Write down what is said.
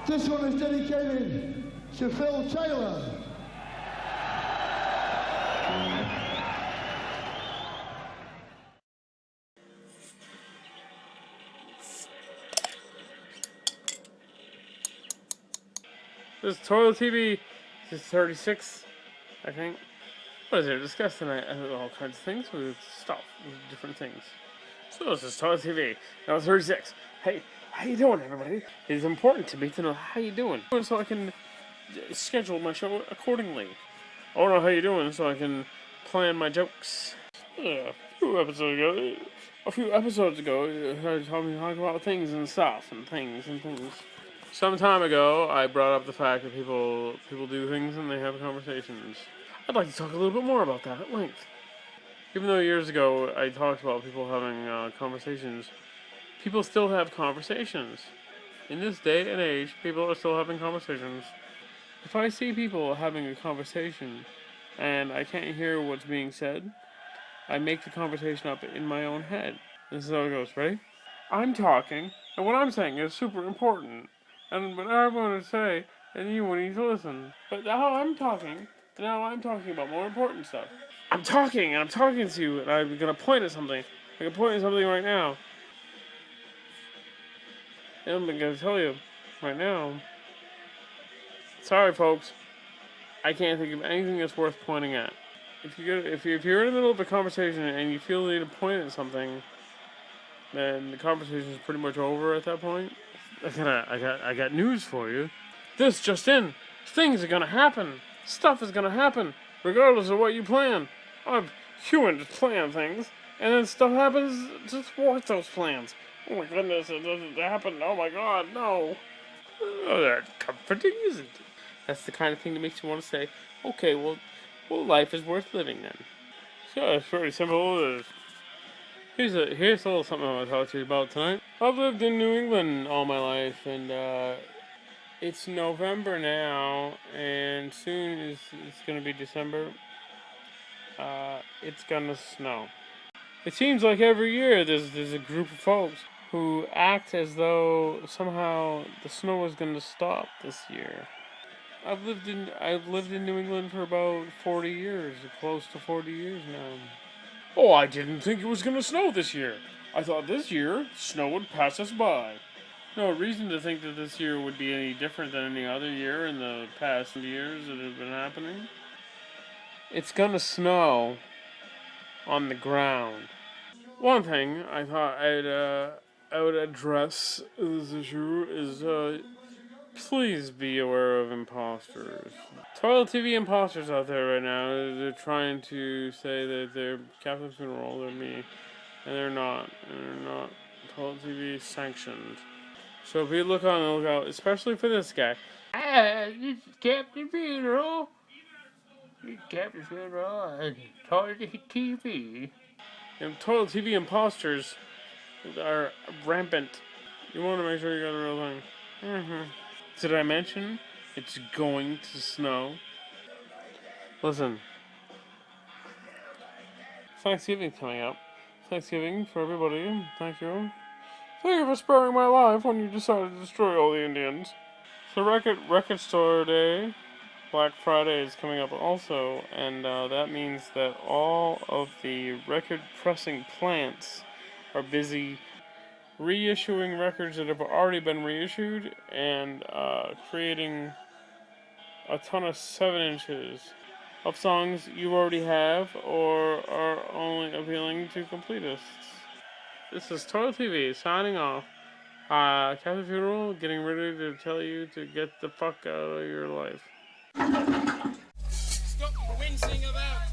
This one is dedicated to Phil Taylor. This is Toilet TV. This is 36, I think. What is there to discuss tonight? All kinds of things with stuff, with different things. So this is Toilet TV. Now 36. Hey, how you doing, everybody? It is important to me to know how you doing, so I can schedule my show accordingly. I want to know how you doing, so I can plan my jokes. A few episodes ago, you heard me talk about things and stuff and things. Some time ago, I brought up the fact that people do things and they have conversations. I'd like to talk a little bit more about that at length. Even though years ago I talked about people having conversations, people still have conversations. In this day and age, people are still having conversations. If I see people having a conversation and I can't hear what's being said, I make the conversation up in my own head. This is how it goes. Ready? I'm talking, and what I'm saying is super important. And what I want to say, and you need to listen. But now I'm talking about more important stuff. I'm talking to you, and I'm gonna point at something. I can point at something right now. And I'm gonna tell you, right now. Sorry, folks. I can't think of anything that's worth pointing at. If you're in the middle of a conversation and you feel the need to point at something, then the conversation is pretty much over at that point. I got news for you. This just in. Things are gonna happen. Stuff is gonna happen, regardless of what you plan. Humans plan things, and then stuff happens to thwart those plans. Oh my goodness, it doesn't happen. Oh my god, no. Oh, that's comforting, isn't it? That's the kind of thing that makes you want to say, okay, well, life is worth living then. So it's pretty simple. Here's a little something I want to talk to you about tonight. I've lived in New England all my life, and it's November now, and soon it's gonna be December. It's gonna snow. It seems like every year there's a group of folks who act as though somehow the snow is gonna stop this year. I've lived in New England for about 40 years, close to 40 years now. Oh, I didn't think it was gonna snow this year. I thought this year snow would pass us by. No reason to think that this year would be any different than any other year in the past years that have been happening. It's gonna snow on the ground. One thing I thought I would address this issue is please be aware of imposters. Toilet TV imposters out there right now. They're trying to say that they're Catholic Funeral, they're me, and they're not. And they're not Toilet TV sanctioned. So be on the lookout, especially for this guy. This is Captain Funeral. This is Captain Funeral and Toilet TV. And Toilet TV imposters are rampant. You want to make sure you got the real thing. Did I mention it's going to snow? Listen. Thanksgiving's coming up. Thanksgiving for everybody. Thank you. Thank you for sparing my life when you decided to destroy all the Indians. So record store day, Black Friday is coming up also, and that means that all of the record pressing plants are busy reissuing records that have already been reissued and creating a ton of 7 inches of songs you already have or are only appealing to completists. This is Toilet TV signing off. Catholic Funeral getting ready to tell you to get the fuck out of your life. Stop wincing about